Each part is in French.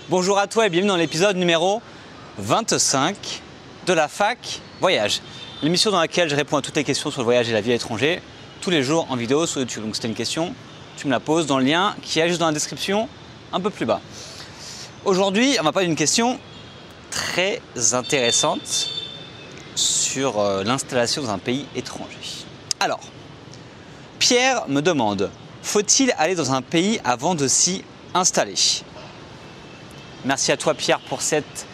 Bonjour à toi et bienvenue dans l'épisode numéro 25 de la Fac Voyage. L'émission dans laquelle je réponds à toutes les questions sur le voyage et la vie à l'étranger, tous les jours en vidéo sur YouTube. Donc si tu as une question, tu me la poses dans le lien qui est juste dans la description, un peu plus bas. Aujourd'hui, on va parler d'une question très intéressante sur l'installation dans un pays étranger. Alors, Pierre me demande, faut-il aller dans un pays avant de s'y installer? Merci à toi Pierre pour cette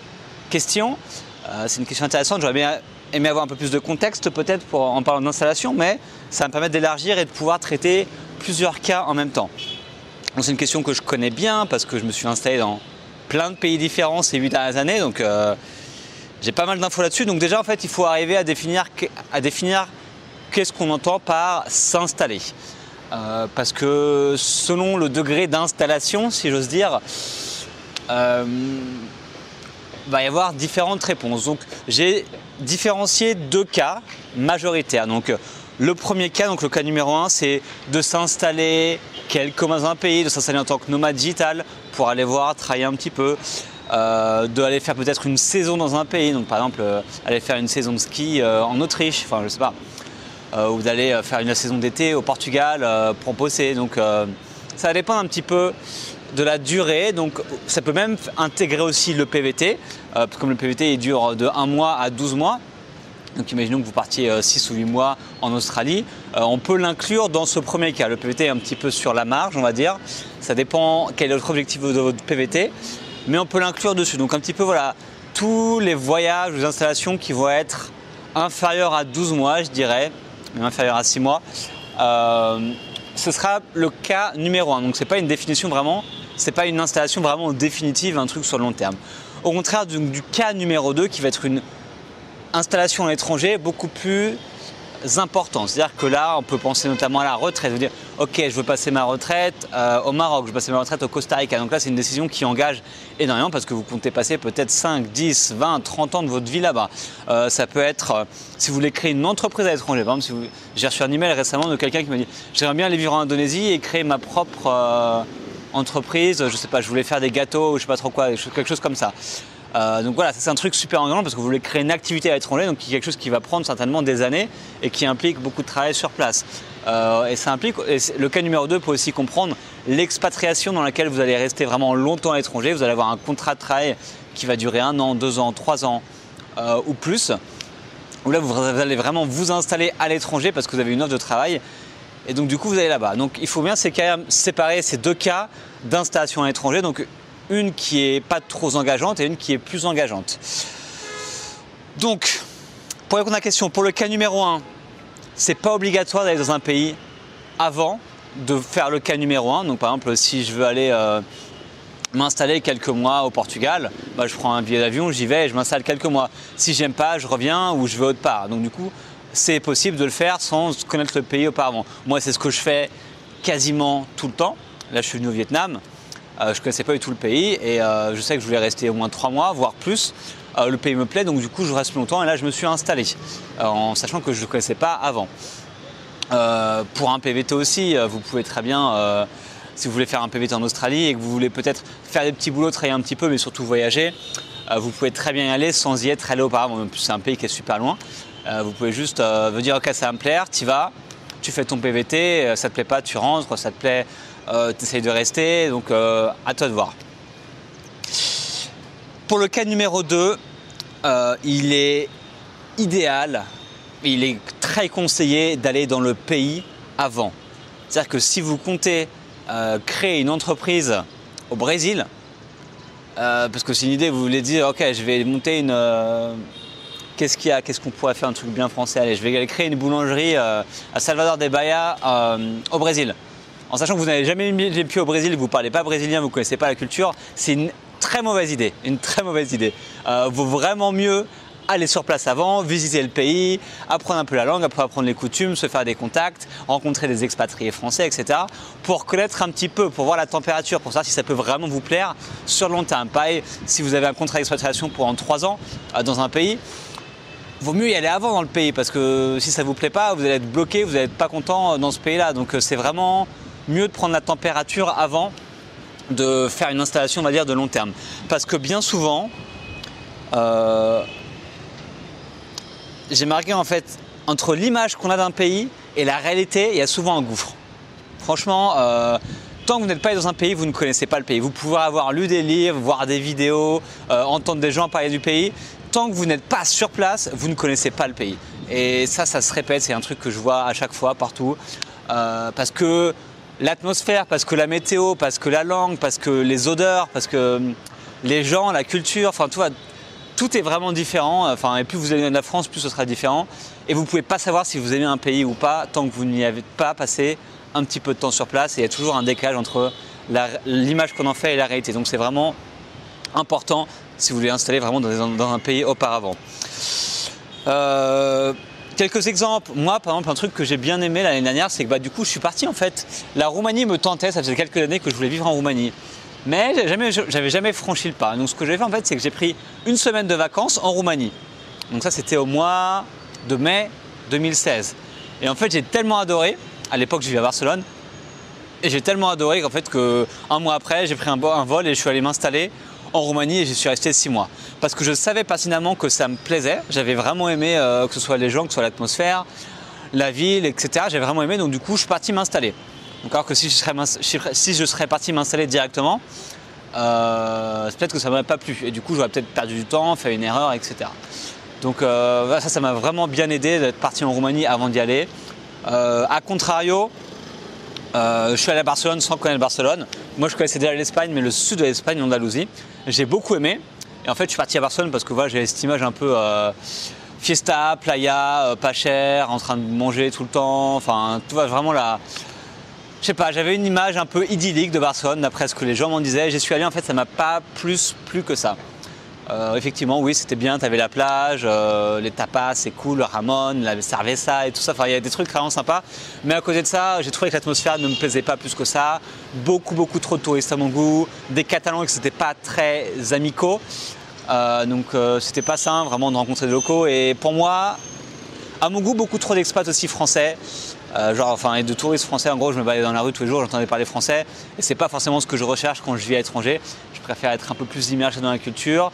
question. C'est une question intéressante, j'aurais bien aimé avoir un peu plus de contexte peut-être en parlant d'installation, mais ça va me permettre d'élargir et de pouvoir traiter plusieurs cas en même temps. C'est une question que je connais bien parce que je me suis installé dans plein de pays différents ces 8 dernières années, donc j'ai pas mal d'infos là-dessus. Donc déjà en fait il faut arriver à définir qu'est-ce qu'on entend par s'installer. Parce que selon le degré d'installation, si j'ose dire, va y avoir différentes réponses. Donc j'ai différencié deux cas majoritaires. Donc le premier cas, donc le cas numéro 1, c'est de s'installer quelques mois dans un pays, de s'installer en tant que nomade digital pour aller voir, travailler un petit peu, d'aller faire peut-être une saison dans un pays. Donc par exemple aller faire une saison de ski en Autriche, enfin je sais pas, ou d'aller faire une saison d'été au Portugal pour bosser. Donc ça va dépendre un petit peu de la durée, donc ça peut même intégrer aussi le PVT, comme le PVT il dure de 1 mois à 12 mois, donc imaginons que vous partiez 6 ou 8 mois en Australie, on peut l'inclure dans ce premier cas. Le PVT est un petit peu sur la marge, on va dire, ça dépend quel est votre objectif de votre PVT, mais on peut l'inclure dessus. Donc un petit peu voilà, tous les voyages ou les installations qui vont être inférieurs à 12 mois, je dirais, même inférieurs à 6 mois, ce sera le cas numéro 1. Donc c'est pas une définition vraiment, c'est pas une installation vraiment définitive, un truc sur le long terme. Au contraire du cas numéro 2 qui va être une installation à l'étranger beaucoup plus importante. C'est-à-dire que là, on peut penser notamment à la retraite, vous dire ok, je veux passer ma retraite au Maroc, je veux passer ma retraite au Costa Rica. Donc là, c'est une décision qui engage énormément parce que vous comptez passer peut-être 5, 10, 20, 30 ans de votre vie là-bas. Ça peut être, si vous voulez créer une entreprise à l'étranger, par exemple, j'ai reçu un email récemment de quelqu'un qui m'a dit j'aimerais bien aller vivre en Indonésie et créer ma propre entreprise, je sais pas, je voulais faire des gâteaux ou je sais pas trop quoi, quelque chose comme ça. Donc voilà, c'est un truc super engageant parce que vous voulez créer une activité à l'étranger, donc quelque chose qui va prendre certainement des années et qui implique beaucoup de travail sur place. Et ça implique, le cas numéro 2 peut aussi comprendre l'expatriation dans laquelle vous allez rester vraiment longtemps à l'étranger. Vous allez avoir un contrat de travail qui va durer 1 an, 2 ans, 3 ans ou plus. Où là, vous allez vraiment vous installer à l'étranger parce que vous avez une offre de travail. Et donc du coup, vous allez là-bas. Donc il faut bien séparer ces deux cas d'installation à l'étranger. Donc une qui est pas trop engageante et une qui est plus engageante. Donc, pour répondre à la question, pour le cas numéro 1, c'est pas obligatoire d'aller dans un pays avant de faire le cas numéro 1. Donc par exemple, si je veux aller m'installer quelques mois au Portugal, bah, je prends un billet d'avion, j'y vais et je m'installe quelques mois. Si j'aime pas, je reviens ou je vais autre part. Donc du coup, c'est possible de le faire sans connaître le pays auparavant. Moi, c'est ce que je fais quasiment tout le temps. Là, je suis venu au Vietnam. Je ne connaissais pas du tout le pays et je sais que je voulais rester au moins 3 mois, voire plus. Le pays me plaît, donc du coup je reste plus longtemps et là je me suis installé en sachant que je ne connaissais pas avant. Pour un PVT aussi, vous pouvez très bien, si vous voulez faire un PVT en Australie et que vous voulez peut-être faire des petits boulots, travailler un petit peu mais surtout voyager, vous pouvez très bien y aller sans y être allé auparavant. En plus c'est un pays qui est super loin. Vous pouvez juste vous dire ok, ça va me plaire, tu y vas, tu fais ton PVT, ça te plaît pas, tu rentres, ça te plaît, tu essayes de rester, donc à toi de voir. Pour le cas numéro 2, il est idéal, il est très conseillé d'aller dans le pays avant. C'est-à-dire que si vous comptez créer une entreprise au Brésil, parce que c'est une idée, vous voulez dire ok, je vais monter une... Qu'est-ce qu'il y a? Qu'est-ce qu'on pourrait faire un truc bien français? Allez, je vais aller créer une boulangerie à Salvador de Bahia au Brésil. En sachant que vous n'avez jamais mis les pieds au Brésil, vous ne parlez pas brésilien, vous ne connaissez pas la culture, c'est une très mauvaise idée. Une très mauvaise idée. Vaut vraiment mieux aller sur place avant, visiter le pays, apprendre un peu la langue, apprendre les coutumes, se faire des contacts, rencontrer des expatriés français, etc. pour connaître un petit peu, pour voir la température, pour savoir si ça peut vraiment vous plaire sur le long terme. Pareil, si vous avez un contrat d'expatriation pendant 3 ans dans un pays, vaut mieux y aller avant dans le pays parce que si ça ne vous plaît pas, vous allez être bloqué, vous n'allez être pas content dans ce pays-là. Donc c'est vraiment mieux de prendre la température avant de faire une installation, on va dire, de long terme. Parce que bien souvent, j'ai marqué en fait, entre l'image qu'on a d'un pays et la réalité, il y a souvent un gouffre. Franchement, tant que vous n'êtes pas dans un pays, vous ne connaissez pas le pays. Vous pouvez avoir lu des livres, voir des vidéos, entendre des gens parler du pays. Tant que vous n'êtes pas sur place, vous ne connaissez pas le pays. Et ça se répète, c'est un truc que je vois à chaque fois, partout. Parce que l'atmosphère, parce que la météo, parce que la langue, parce que les odeurs, parce que les gens, la culture, enfin tout est vraiment différent. Enfin, et plus vous allez dans la France, plus ce sera différent. Et vous ne pouvez pas savoir si vous aimez un pays ou pas tant que vous n'y avez pas passé un petit peu de temps sur place. Et il y a toujours un décalage entre l'image qu'on en fait et la réalité. Donc c'est vraiment important si vous voulez installer vraiment dans un pays auparavant. Quelques exemples. Moi, par exemple, un truc que j'ai bien aimé l'année dernière, c'est que du coup, je suis parti en fait. La Roumanie me tentait, ça faisait quelques années que je voulais vivre en Roumanie. Mais j'avais jamais franchi le pas. Donc ce que j'ai fait en fait, c'est que j'ai pris une semaine de vacances en Roumanie. Donc ça, c'était au mois de mai 2016. Et en fait, j'ai tellement adoré. À l'époque, je vivais à Barcelone. Et j'ai tellement adoré qu'en fait, un mois après, j'ai pris un vol et je suis allé m'installer en Roumanie et j'y suis resté 6 mois. Parce que je savais pertinemment que ça me plaisait. J'avais vraiment aimé que ce soit les gens, que ce soit l'atmosphère, la ville, etc. J'avais vraiment aimé. Donc du coup, je suis parti m'installer. Donc, alors que si je serais parti m'installer directement, peut-être que ça ne m'aurait pas plu. Et du coup, j'aurais peut-être perdu du temps, fait une erreur, etc. Donc ça m'a vraiment bien aidé d'être parti en Roumanie avant d'y aller. A contrario, je suis allé à Barcelone sans connaître Barcelone. Moi, je connaissais déjà l'Espagne, mais le sud de l'Espagne, l'Andalousie. J'ai beaucoup aimé. Et en fait, je suis parti à Barcelone parce que voilà, j'ai cette image un peu fiesta, playa, pas cher, en train de manger tout le temps. Enfin, tout va vraiment là. Je sais pas, j'avais une image un peu idyllique de Barcelone, d'après ce que les gens m'en disaient. J'y suis allé, en fait, ça m'a pas plus plu que ça. Effectivement, oui, c'était bien, tu avais la plage, les tapas, c'est cool, le Ramon, la cerveza et tout ça. Enfin, il y a des trucs vraiment sympas. Mais à côté de ça, j'ai trouvé que l'atmosphère ne me plaisait pas plus que ça. Beaucoup trop de touristes à mon goût. Des Catalans qui n'étaient pas très amicaux. Donc, c'était pas simple vraiment de rencontrer des locaux. Et pour moi, à mon goût, beaucoup trop d'expats aussi français. Et de touristes français. En gros, je me baladais dans la rue tous les jours, j'entendais parler français. Et c'est pas forcément ce que je recherche quand je vis à l'étranger. Je préfère être un peu plus immergé dans la culture.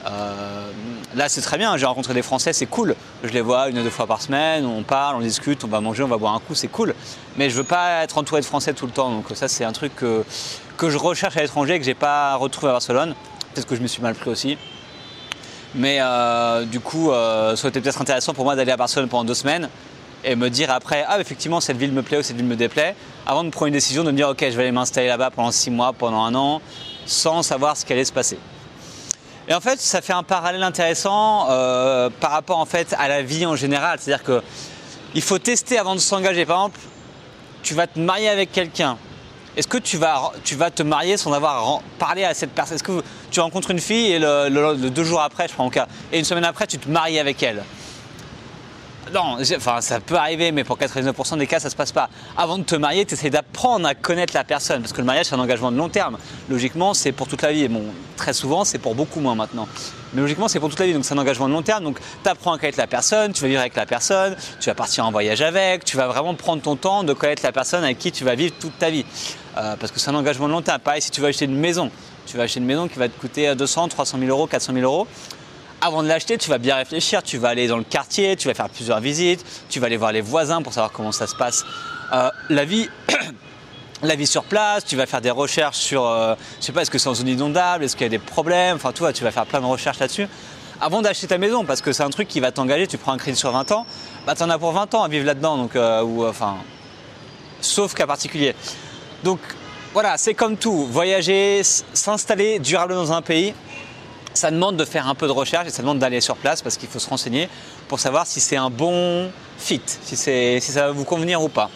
Là, c'est très bien, j'ai rencontré des Français, c'est cool. Je les vois 1 ou 2 fois par semaine, on parle, on discute, on va manger, on va boire un coup, c'est cool. Mais je veux pas être entouré de Français tout le temps. Donc ça, c'est un truc que je recherche à l'étranger et que j'ai pas retrouvé à Barcelone. Peut-être que je me suis mal pris aussi. Mais du coup, ça aurait été peut-être intéressant pour moi d'aller à Barcelone pendant 2 semaines et me dire après, ah effectivement cette ville me plaît ou cette ville me déplaît, avant de prendre une décision de me dire ok, je vais aller m'installer là-bas pendant 6 mois, pendant 1 an, sans savoir ce qui allait se passer. Et en fait, ça fait un parallèle intéressant par rapport en fait à la vie en général, c'est-à-dire que il faut tester avant de s'engager. Par exemple, tu vas te marier avec quelqu'un. Est-ce que tu vas te marier sans avoir parlé à cette personne? Est-ce que tu rencontres une fille et le 2 jours après, je prends mon cas, et 1 semaine après, tu te maries avec elle? Non, enfin ça peut arriver, mais pour 99% des cas, ça ne se passe pas. Avant de te marier, tu essaies d'apprendre à connaître la personne, parce que le mariage, c'est un engagement de long terme. Logiquement, c'est pour toute la vie. Et bon, très souvent, c'est pour beaucoup moins maintenant. Mais logiquement, c'est pour toute la vie, donc c'est un engagement de long terme. Donc, tu apprends à connaître la personne, tu vas vivre avec la personne, tu vas partir en voyage avec, tu vas vraiment prendre ton temps de connaître la personne avec qui tu vas vivre toute ta vie. Parce que c'est un engagement de long terme. Pareil, si tu vas acheter une maison, tu vas acheter une maison qui va te coûter 200, 300 000 euros, 400 000 euros. Avant de l'acheter, tu vas bien réfléchir, tu vas aller dans le quartier, tu vas faire plusieurs visites, tu vas aller voir les voisins pour savoir comment ça se passe. La vie sur place, tu vas faire des recherches sur, je sais pas, est-ce que c'est en zone inondable, est-ce qu'il y a des problèmes, enfin tu vois, tu vas faire plein de recherches là-dessus. Avant d'acheter ta maison, parce que c'est un truc qui va t'engager, tu prends un crédit sur 20 ans, bah tu en as pour 20 ans à vivre là-dedans, donc, sauf cas particulier. Donc voilà, c'est comme tout, voyager, s'installer durablement dans un pays, ça demande de faire un peu de recherche et ça demande d'aller sur place parce qu'il faut se renseigner pour savoir si c'est un bon fit, si ça va vous convenir ou pas.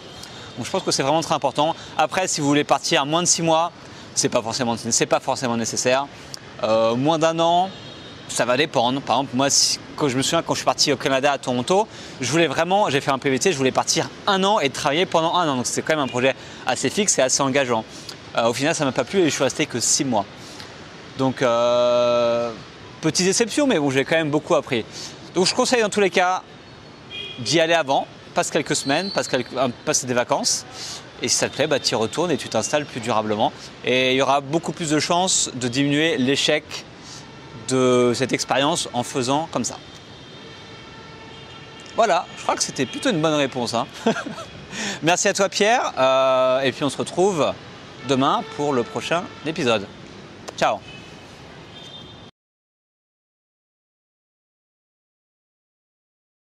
Donc je pense que c'est vraiment très important. Après, si vous voulez partir moins de 6 mois, c'est pas forcément nécessaire. Moins d'1 an, ça va dépendre. Par exemple, moi, quand je me souviens, quand je suis parti au Canada, à Toronto, j'ai fait un PVT, je voulais partir 1 an et travailler pendant 1 an. Donc c'était quand même un projet assez fixe et assez engageant. Au final, ça m'a pas plu et je suis resté que 6 mois. Donc, petite déception, mais bon, j'ai quand même beaucoup appris. Donc, je conseille dans tous les cas d'y aller avant, passe quelques semaines, passe des vacances. Et si ça te plaît, bah, tu y retournes et tu t'installes plus durablement. Et il y aura beaucoup plus de chances de diminuer l'échec de cette expérience en faisant comme ça. Voilà, je crois que c'était plutôt une bonne réponse, hein. Merci à toi Pierre, et puis on se retrouve demain pour le prochain épisode. Ciao.